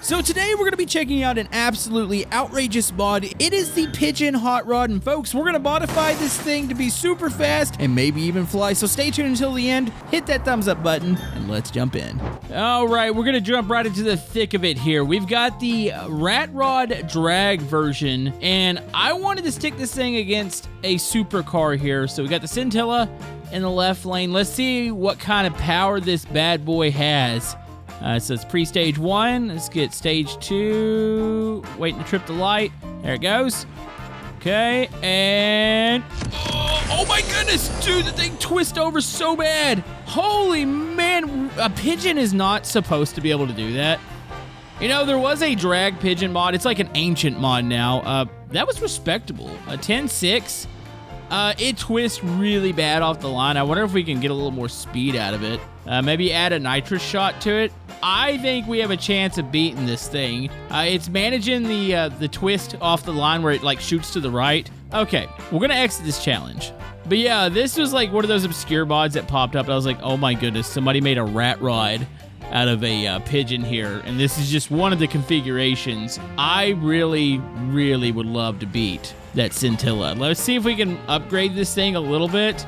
So today we're going to be checking out an absolutely outrageous mod. It is the Pigeon hot rod, and folks, we're going to modify this thing to be super fast and maybe even fly. So stay tuned until the end, hit that thumbs up button, and let's jump in. All right, we're going to jump right into the thick of it here. We've got the rat rod drag version, and I wanted to stick this thing against a supercar here. So we got the Scintilla in the left lane. Let's see what kind of power this bad boy has. So it's pre-stage 1. Let's get stage 2. Waiting to trip the light. There it goes. Okay, and... Oh my goodness! Dude, the thing twists over so bad! Holy man! A Pigeon is not supposed to be able to do that. You know, there was a drag Pigeon mod. It's like an ancient mod now. That was respectable. A 10.6. It twists really bad off the line. I wonder if we can get a little more speed out of it. Maybe add a nitrous shot to it. I think we have a chance of beating this thing. It's managing the twist off the line where it like shoots to the right. Okay, we're gonna exit this challenge. But yeah, this was like one of those obscure mods that popped up. I was like, oh my goodness, somebody made a rat rod out of a Pigeon here, and this is just one of the configurations. I really would love to beat that Scintilla. Let's see if we can upgrade this thing a little bit.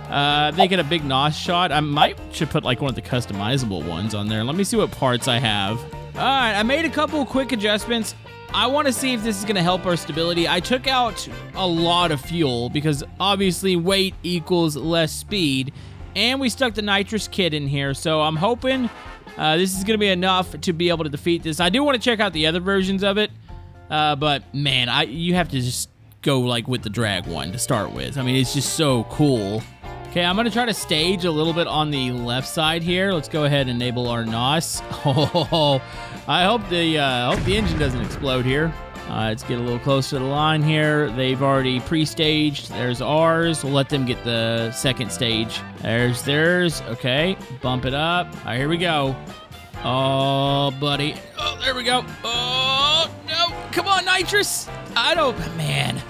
Make it a big NOS shot. I should put like one of the customizable ones on there. Let me see what parts I have. All right, I made a couple quick adjustments. I want to see if this is going to help our stability. I took out a lot of fuel because obviously weight equals less speed, and we stuck the nitrous kit in here, so I'm hoping this is going to be enough to be able to defeat this. I do want to check out the other versions of it, but man, you have to just go like with the drag one to start with. I mean, it's just so cool. Okay, I'm gonna try to stage a little bit on the left side here. Let's go ahead and enable our NOS. Oh, I hope the engine doesn't explode here. Let's get a little closer to the line here. They've already pre-staged. There's ours. We'll let them get the second stage. There's theirs. Okay, bump it up. All right, here we go. Oh, buddy. Oh, there we go. Oh, no. Come on, nitrous. Man.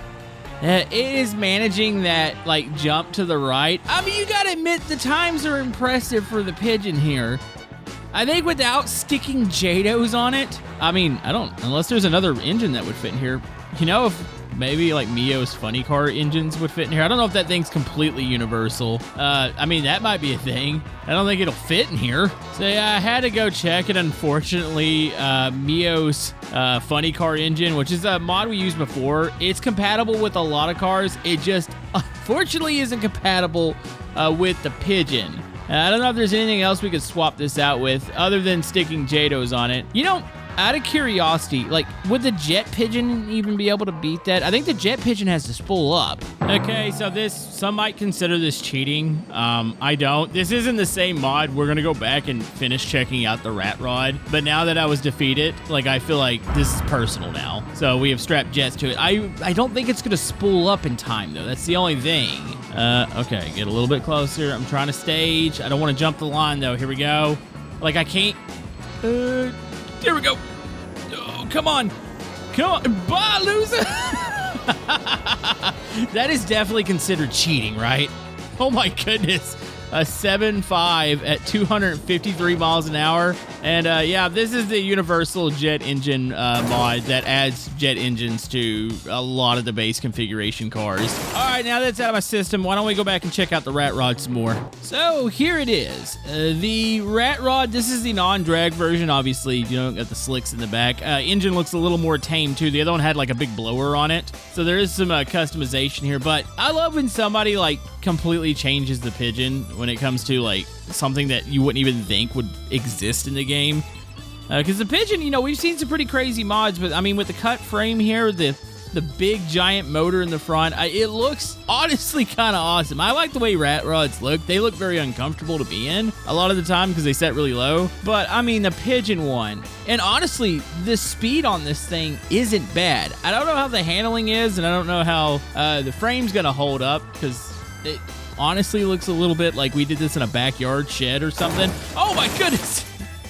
It is managing that, like, jump to the right. I mean, you gotta admit, the times are impressive for the Pigeon here. I think without sticking JADOs on it, I mean, unless there's another engine that would fit in here. You know, if maybe like Mio's funny car engines would fit in here. I don't know if that thing's completely universal. I mean, that might be a thing. I don't think it'll fit in here. So yeah, I had to go check it. Unfortunately, Mio's funny car engine, which is a mod we used before, it's compatible with a lot of cars. It just unfortunately isn't compatible with the Pigeon. I don't know if there's anything else we could swap this out with other than sticking JADOs on it. You know, out of curiosity, like, would the Jet Pigeon even be able to beat that? I think the Jet Pigeon has to spool up. Okay, so some might consider this cheating. I don't. This isn't the same mod. We're gonna go back and finish checking out the rat rod. But now that I was defeated, like, I feel like this is personal now. So we have strapped jets to it. I don't think it's gonna spool up in time, though. That's the only thing. Okay, get a little bit closer. I'm trying to stage. I don't want to jump the line, though. Here we go. Like, I can't... There we go. Oh, come on. Come on. Bye, loser. That is definitely considered cheating, right? Oh, my goodness. A 7.5 at 253 miles an hour. And yeah, this is the universal jet engine mod that adds jet engines to a lot of the base configuration cars. All right, now that's out of my system, why don't we go back and check out the rat rod some more? So here it is. The rat rod, this is the non-drag version. Obviously, you don't got the slicks in the back. Engine looks a little more tame too. The other one had like a big blower on it. So there is some customization here, but I love when somebody like completely changes the Pigeon when it comes to like something that you wouldn't even think would exist in the game. Because the Pigeon, you know, we've seen some pretty crazy mods, but I mean, with the cut frame here, the big giant motor in the front, it looks honestly kind of awesome. I like the way rat rods look. They look very uncomfortable to be in a lot of the time because they set really low. But I mean, the Pigeon one, and honestly, the speed on this thing isn't bad. I don't know how the handling is, and I don't know how the frame's gonna hold up because it honestly looks a little bit like we did this in a backyard shed or something. Oh my goodness.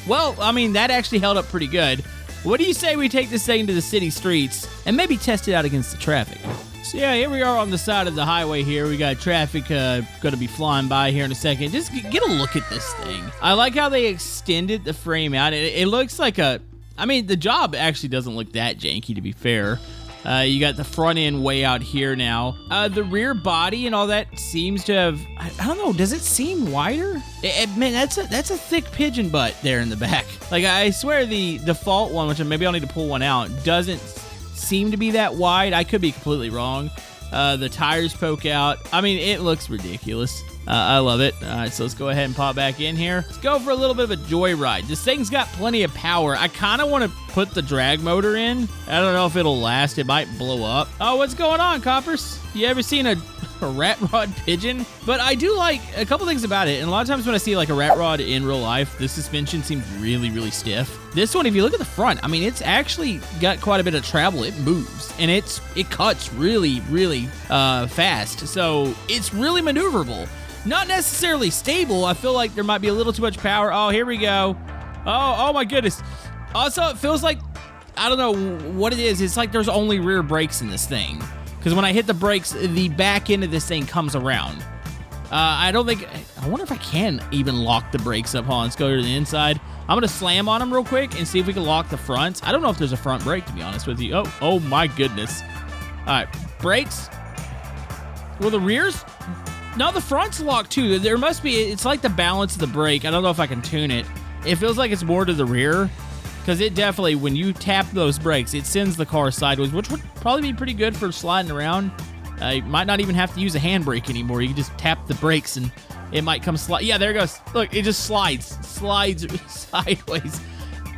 Well, I mean, that actually held up pretty good. What do you say we take this thing to the city streets and maybe test it out against the traffic? So yeah, here we are on the side of the highway here. We got traffic going to be flying by here in a second. Just get a look at this thing. I like how they extended the frame out. It looks like a I mean, the job actually doesn't look that janky, to be fair. You got the front end way out here now. The rear body and all that seems to have, I don't know, does it seem wider? Man, that's a thick pigeon butt there in the back. Like, I swear the default one, which maybe I'll need to pull one out, doesn't seem to be that wide. I could be completely wrong. The tires poke out. I mean, it looks ridiculous. I love it. All right, so let's go ahead and pop back in here. Let's go for a little bit of a joyride. This thing's got plenty of power. I kind of want to put the drag motor in. I don't know if it'll last. It might blow up. Oh, what's going on, Coppers? You ever seen a rat rod pigeon? But I do like a couple things about it. And a lot of times when I see like a rat rod in real life, this suspension seems really, really stiff. This one, if you look at the front, I mean, it's actually got quite a bit of travel. It moves and it cuts really, really fast. So it's really maneuverable. Not necessarily stable. I feel like there might be a little too much power. Oh, here we go. Oh my goodness. Also, it feels like, I don't know what it is. It's like there's only rear brakes in this thing. Because when I hit the brakes, the back end of this thing comes around. I wonder if I can even lock the brakes up. Hold on, let's go to the inside. I'm going to slam on them real quick and see if we can lock the fronts. I don't know if there's a front brake, to be honest with you. Oh my goodness. All right, brakes. Well, the rears? No, the front's locked too. There must be, it's like the balance of the brake. I don't know if I can tune it. It feels like it's more to the rear because it definitely, when you tap those brakes, it sends the car sideways, which would probably be pretty good for sliding around. You might not even have to use a handbrake anymore. You can just tap the brakes and it might come slide. Yeah, there it goes. Look, it just slides sideways.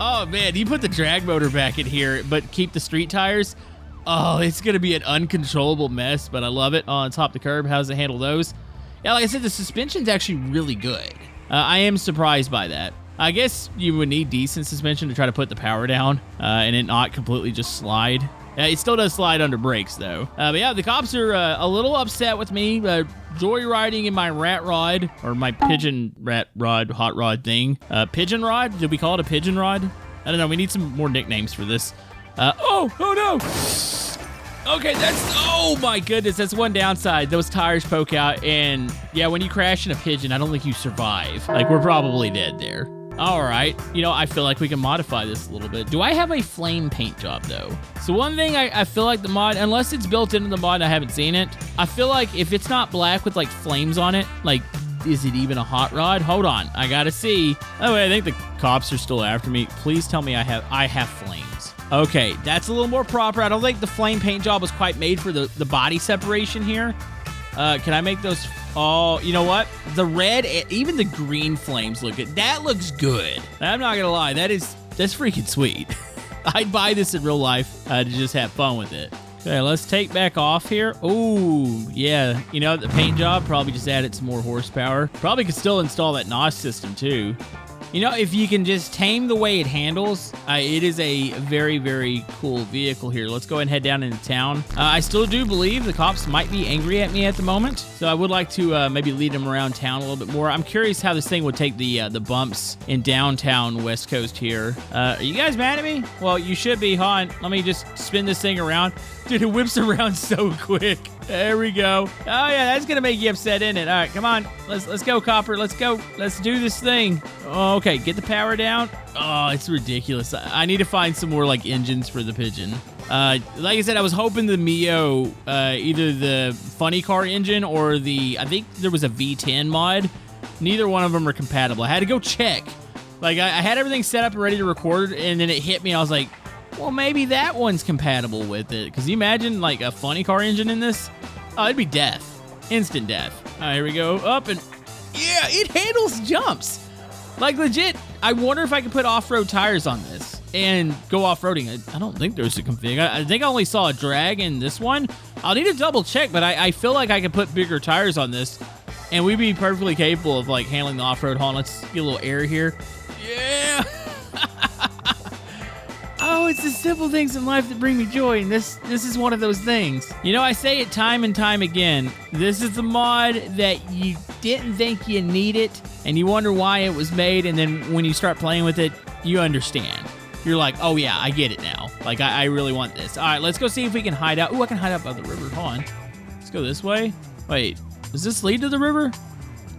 Oh man, you put the drag motor back in here, but keep the street tires. Oh, it's going to be an uncontrollable mess, but I love it. On top of the curb, how does it handle those? Yeah, like I said, the suspension's actually really good. I am surprised by that. I guess you would need decent suspension to try to put the power down and it not completely just slide. It still does slide under brakes, though. But yeah, the cops are a little upset with me joyriding in my rat rod, or my pigeon rat rod, hot rod thing. Pigeon rod? Did we call it a pigeon rod? I don't know. We need some more nicknames for this. Oh no! Okay, oh my goodness, that's one downside. Those tires poke out, and yeah, when you crash in a pigeon, I don't think you survive. Like, we're probably dead there. All right, I feel like we can modify this a little bit. Do I have a flame paint job, though? So one thing I feel like the mod, unless it's built into the mod and I haven't seen it, I feel like if it's not black with, like, flames on it, like, is it even a hot rod? Hold on, I gotta see. Oh, wait, I think the cops are still after me. Please tell me I have flames. Okay, that's a little more proper. I don't think the flame paint job was quite made for the body separation here. Can I make those? Oh, you know what? The red, even the green flames look good. That looks good. I'm not gonna lie, that's freaking sweet. I'd buy this in real life to just have fun with it. Okay, let's take back off here. Oh, yeah. The paint job probably just added some more horsepower. Probably could still install that NOS system too. If you can just tame the way it handles, it is a very, very cool vehicle here. Let's go ahead and head down into town. I still do believe the cops might be angry at me at the moment, so I would like to maybe lead them around town a little bit more. I'm curious how this thing would take the bumps in downtown West Coast here. Are you guys mad at me? Well, you should be, hon. Let me just spin this thing around. Dude, it whips around so quick. There we go. Oh, yeah, that's going to make you upset, isn't it? All right, come on. Let's go, Copper. Let's go. Let's do this thing. Oh, okay, get the power down. Oh, it's ridiculous. I need to find some more, like, engines for the Pigeon. Like I said, I was hoping the Mio, either the funny car engine or I think there was a V10 mod. Neither one of them are compatible. I had to go check. Like, I had everything set up and ready to record, and then it hit me. I was like, well, maybe that one's compatible with it. Because you imagine, like, a funny car engine in this? Oh, it'd be death. Instant death. All right, here we go. Up and... yeah, it handles jumps. Like, legit, I wonder if I can put off-road tires on this and go off-roading. I don't think there's a config. I think I only saw a drag in this one. I'll need to double-check, but I feel like I can put bigger tires on this, and we'd be perfectly capable of, like, handling the off-road. Hold on, let's get a little air here. Yeah! Oh, it's the simple things in life that bring me joy, and this is one of those things. I say it time and time again. This is the mod that you didn't think you needed, and you wonder why it was made, and then when you start playing with it, you understand. You're like, oh yeah, I get it now. Like, I really want this. All right, let's go see if we can hide out. Ooh, I can hide out by the river. Hold on. Let's go this way. Wait, does this lead to the river?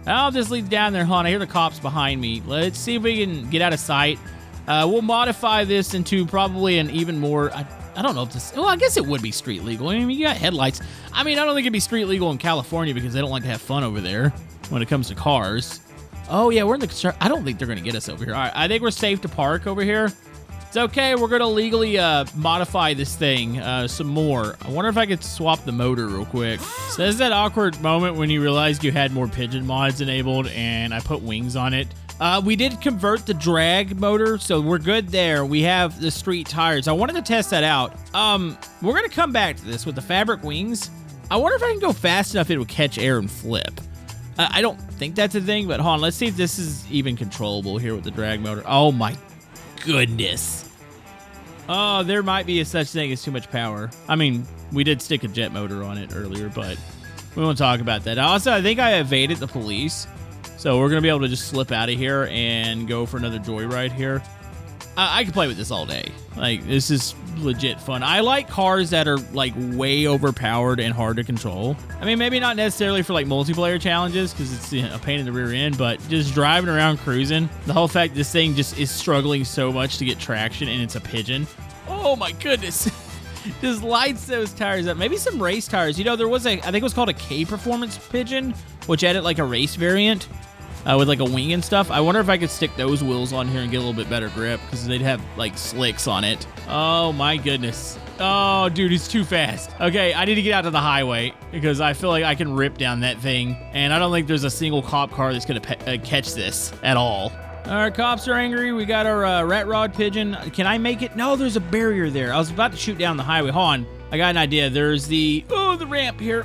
Oh, this leads down there. Hold on, I hear the cops behind me. Let's see if we can get out of sight. We'll modify this into probably an even more... I don't know if this... Well, I guess it would be street legal. I mean, you got headlights. I mean, I don't think it'd be street legal in California because they don't like to have fun over there when it comes to cars. Oh, yeah, we're in the... I don't think they're going to get us over here. All right, I think we're safe to park over here. It's okay. We're going to legally modify this thing some more. I wonder if I could swap the motor real quick. So there's that awkward moment when you realized you had more Pigeon mods enabled and I put wings on it. We did convert the drag motor, so we're good there. We have the street tires. I wanted to test that out. We're going to come back to this with the fabric wings. I wonder if I can go fast enough it would catch air and flip. I don't think that's a thing, but hold on. Let's see if this is even controllable here with the drag motor. Oh, my goodness. Oh, there might be a such thing as too much power. I mean, we did stick a jet motor on it earlier, but we won't talk about that. Also, I think I evaded the police. So we're going to be able to just slip out of here and go for another joyride here. I can play with this all day. Like, this is legit fun. I like cars that are, like, way overpowered and hard to control. I mean, maybe not necessarily for, like, multiplayer challenges because it's a pain in the rear end, but just driving around cruising. The whole fact this thing just is struggling so much to get traction and it's a Pigeon. Oh, my goodness. Just lights those tires up. Maybe some race tires. You know, there was I think it was called a K Performance Pigeon, which added, like, a race variant. With like a wing and stuff. I wonder if I could stick those wheels on here and get a little bit better grip because they'd have like slicks on it. Oh my goodness. Oh, dude, it's too fast. Okay, I need to get out to the highway because I feel like I can rip down that thing. And I don't think there's a single cop car that's going to catch this at all. Our cops are angry. We got our rat rod Pigeon. Can I make it? No, there's a barrier there. I was about to shoot down the highway. Hold on. I got an idea. There's the ramp here.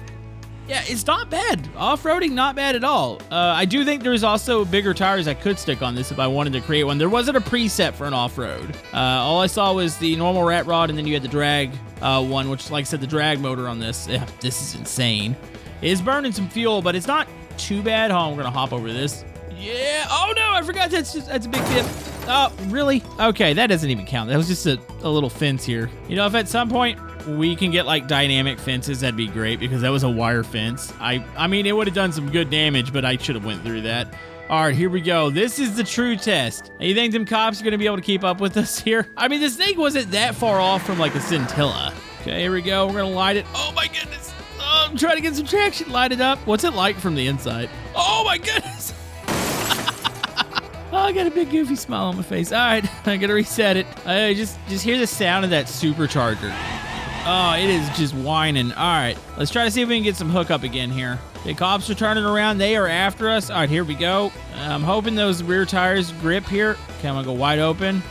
Yeah, it's not bad. Off-roading, not bad at all. I do think there's also bigger tires I could stick on this if I wanted to create one. There wasn't a preset for an off-road. All I saw was the normal rat rod, and then you had the drag one, which, like I said, the drag motor on this. Yeah, this is insane. It is burning some fuel, but it's not too bad. Hold on, we're going to hop over this. Yeah. Oh, no, I forgot that's a big tip. Oh, really? Okay, that doesn't even count. That was just a little fence here. You know, if at some point we can get like dynamic fences, that'd be great because that was a wire fence. I mean, it would have done some good damage, but I should have went through that. All right, here we go. This is the true test. You think them cops are going to be able to keep up with us here? I mean, this thing wasn't that far off from like a scintilla. Okay, here we go. We're going to light it. Oh my goodness. Oh, I'm trying to get some traction. Light it up. What's it like from the inside? Oh my goodness. Oh, I got a big goofy smile on my face. All right, I got to reset it. Just hear the sound of that supercharger. Oh, it is just whining. All right, let's try to see if we can get some hookup again here. The cops are turning around. They are after us. All right, here we go. I'm hoping those rear tires grip here. Okay, I'm going to go wide open.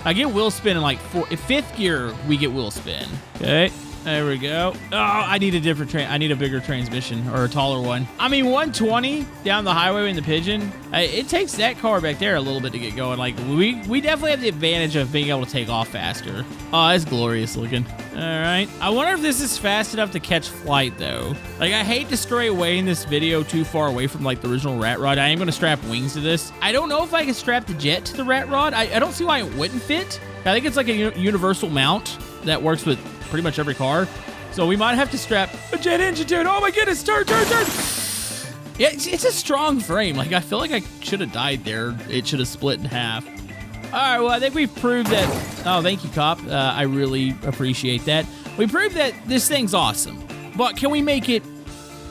I get wheel spin in like fifth gear, we get wheel spin. Okay, there we go. Oh, I need a different I need a bigger transmission or a taller one. I mean, 120 down the highway in the Pigeon. It takes that car back there a little bit to get going. Like, we definitely have the advantage of being able to take off faster. Oh, that's glorious looking. All right. I wonder if this is fast enough to catch flight, though. Like, I hate to stray away in this video too far away from, like, the original rat rod. I am going to strap wings to this. I don't know if I can strap the jet to the rat rod. I don't see why it wouldn't fit. I think it's like a universal mount that works with pretty much every car. So we might have to strap a jet engine to it. Oh, my goodness. Turn. Yeah, it's a strong frame. Like, I feel like I should have died there. It should have split in half. All right, well, I think we've proved that... Oh, thank you, cop. I really appreciate that. We proved that this thing's awesome. But can we make it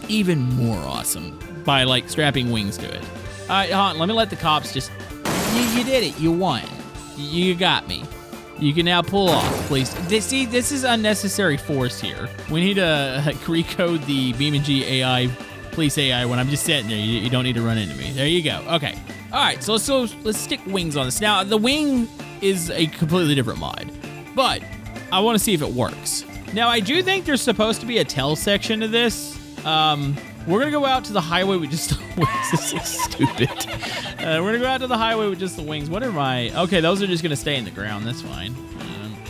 even more awesome by, like, strapping wings to it? All right, hold on. Let me let the cops just... You did it. You won. You got me. You can now pull off, please. See, this is unnecessary force here. We need to recode the BeamNG AI, police AI, when I'm just sitting there. You don't need to run into me. There you go. Okay. All right, so let's stick wings on this. Now, the wing is a completely different mod, but I want to see if it works. Now, I do think there's supposed to be a tail section to this. We're going to go out to the highway with just the wings. This is stupid. We're going to go out to the highway with just the wings. What are my... Okay, those are just going to stay in the ground. That's fine.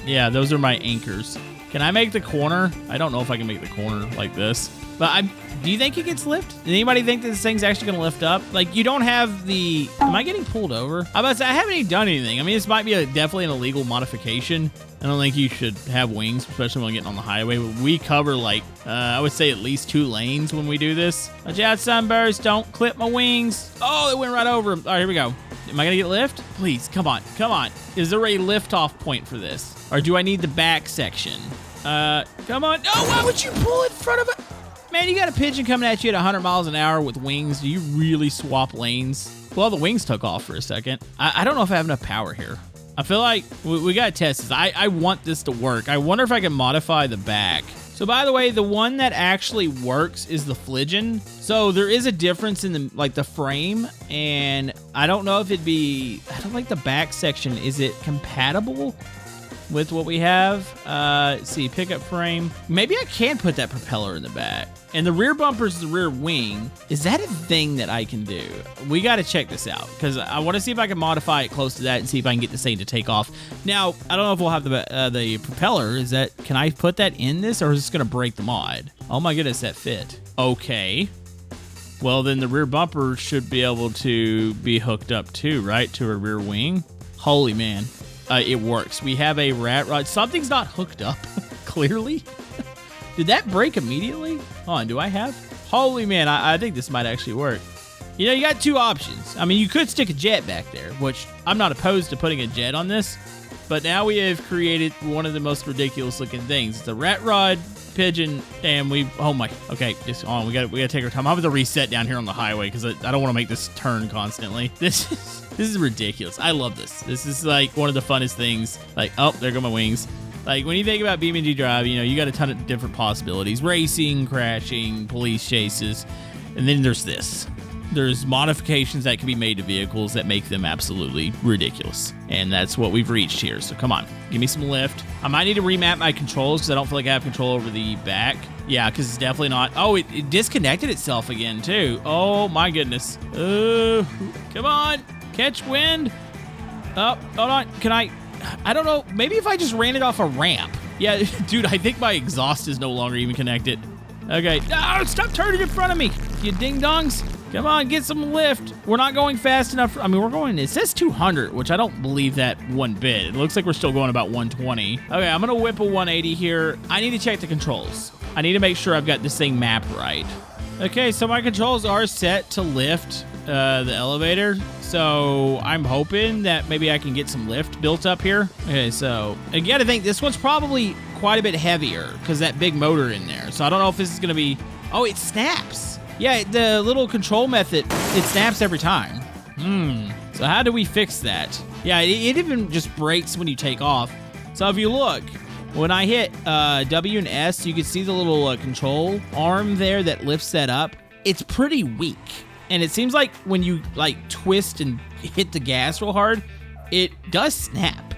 Yeah, those are my anchors. Can I make the corner? I don't know if I can make the corner like this. But do you think it gets lift? Does anybody think that this thing's actually going to lift up? Like, you don't have the... Am I getting pulled over? I'm about to say, I haven't even done anything. I mean, this might be definitely an illegal modification. I don't think you should have wings, especially when getting on the highway. We cover, like, I would say at least 2 lanes when we do this. Watch out, Sunburst. Don't clip my wings. Oh, it went right over him. All right, here we go. Am I gonna get lift? Please, come on, come on. Is there a lift-off point for this? Or do I need the back section? Come on. Oh, why would you pull in front of it? Man, you got a pigeon coming at you at 100 miles an hour with wings. Do you really swap lanes? Well, the wings took off for a second. I don't know if I have enough power here. I feel like we gotta test this. I want this to work. I wonder if I can modify the back. So by the way, the one that actually works is the Pigeon. So there is a difference in the frame, and I don't know if it'd be, I don't like the back section. Is it compatible with what we have? Let's see, pickup frame. Maybe I can put that propeller in the back. And the rear bumper is the rear wing. Is that a thing that I can do? We got to check this out because I want to see if I can modify it close to that and see if I can get this thing to take off. Now, I don't know if we'll have the propeller. Can I put that in this, or is this going to break the mod? Oh my goodness, that fit. Okay. Well, then the rear bumper should be able to be hooked up too, right? To a rear wing. Holy man. It works. We have a rat rod. Something's not hooked up, clearly. Did that break immediately? Hold on, do I have? Holy man, I think this might actually work. You know, you got two options. I mean, you could stick a jet back there, which I'm not opposed to putting a jet on this, but now we have created one of the most ridiculous looking things. It's a rat rod, pigeon, and oh my, okay, just on. We gotta take our time. I'm gonna reset down here on the highway because I don't want to make this turn constantly. This is ridiculous. I love this. This is like one of the funnest things. Like, oh, there go my wings. Like, when you think about BeamNG Drive, you know, you got a ton of different possibilities. Racing, crashing, police chases. And then there's this. There's modifications that can be made to vehicles that make them absolutely ridiculous. And that's what we've reached here. So come on, give me some lift. I might need to remap my controls because I don't feel like I have control over the back. Yeah, because it's definitely not. Oh, it disconnected itself again, too. Oh, my goodness. Come on. Catch wind. Oh, hold on. Can I don't know. Maybe if I just ran it off a ramp. Yeah, dude, I think my exhaust is no longer even connected. Okay. No, stop turning in front of me, you ding-dongs. Come on, get some lift. We're not going fast enough. I mean, we're going, it says 200, which I don't believe that one bit. It looks like we're still going about 120. Okay, I'm going to whip a 180 here. I need to check the controls. I need to make sure I've got this thing mapped right. Okay, so my controls are set to lift the elevator. So I'm hoping that maybe I can get some lift built up here. Okay, so I gotta think this one's probably quite a bit heavier because that big motor in there. So I don't know if this is gonna be, oh, it snaps. Yeah, the little control method, it snaps every time. So how do we fix that? Yeah, it even just breaks when you take off. So if you look, when I hit W and S, you can see the little control arm there that lifts that up. It's pretty weak. And it seems like when you like twist and hit the gas real hard, it does snap.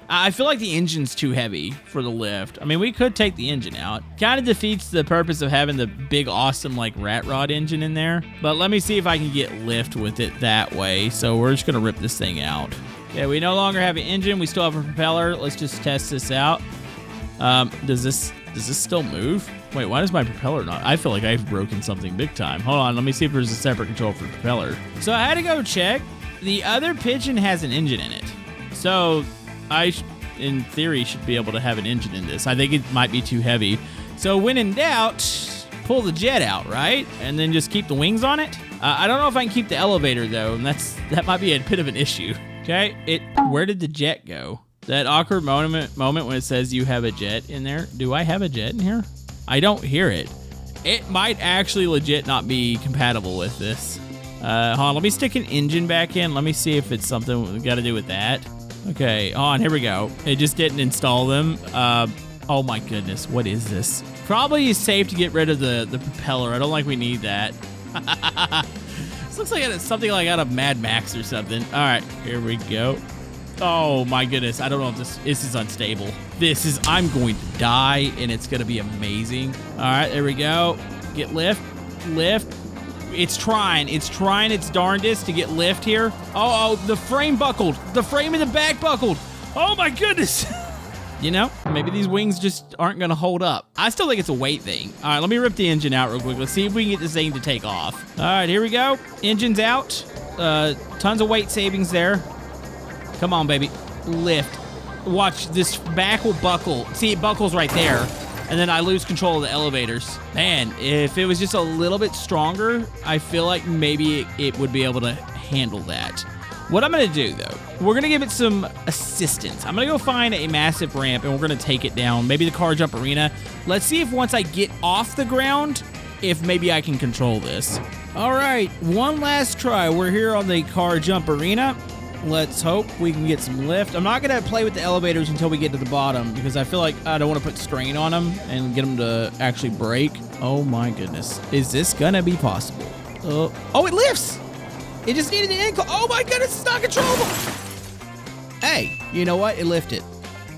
I feel like the engine's too heavy for the lift. I mean, we could take the engine out. Kind of defeats the purpose of having the big, awesome, like, rat rod engine in there. But let me see if I can get lift with it that way. So we're just going to rip this thing out. Okay, we no longer have an engine. We still have a propeller. Let's just test this out. Does this still move? Wait, why does my propeller not? I feel like I've broken something big time. Hold on, let me see if there's a separate control for the propeller. So I had to go check. The other Pigeon has an engine in it. So I, in theory, should be able to have an engine in this. I think it might be too heavy. So when in doubt, pull the jet out, right? And then just keep the wings on it. I don't know if I can keep the elevator, though, and that might be a bit of an issue. Okay, where did the jet go? That awkward moment when it says you have a jet in there. Do I have a jet in here? I don't hear it. It might actually legit not be compatible with this. Hold on, let me stick an engine back in. Let me see if it's something we got to do with that. Okay, hold on, here we go. It just didn't install them. Oh my goodness, what is this? Probably is safe to get rid of the propeller. I don't like we need that. This looks like it's something like out of Mad Max or something. All right, here we go. Oh my goodness, I don't know if this is unstable. I'm going to die, and it's gonna be amazing. All right, there we go. Get lift. It's trying its darndest to get lift here. Oh, the frame buckled. The frame in the back buckled. Oh my goodness. You know, maybe these wings just aren't gonna hold up. I still think it's a weight thing. All right, let me rip the engine out real quick. Let's see if we can get this thing to take off. All right, here we go. Engine's out. Tons of weight savings there. Come on, baby. Lift. Watch, this back will buckle. See, it buckles right there. And then I lose control of the elevators. Man, if it was just a little bit stronger, I feel like maybe it would be able to handle that. What I'm going to do, though, we're going to give it some assistance. I'm going to go find a massive ramp, and we're going to take it down. Maybe the car jump arena. Let's see if once I get off the ground, if maybe I can control this. All right, one last try. We're here on the car jump arena. Let's hope we can get some lift. I'm not going to play with the elevators until we get to the bottom because I feel like I don't want to put strain on them and get them to actually break. Oh, my goodness. Is this going to be possible? Oh, it lifts. It just needed an incline. Oh my goodness, it's not controllable. Hey, you know what? It lifted.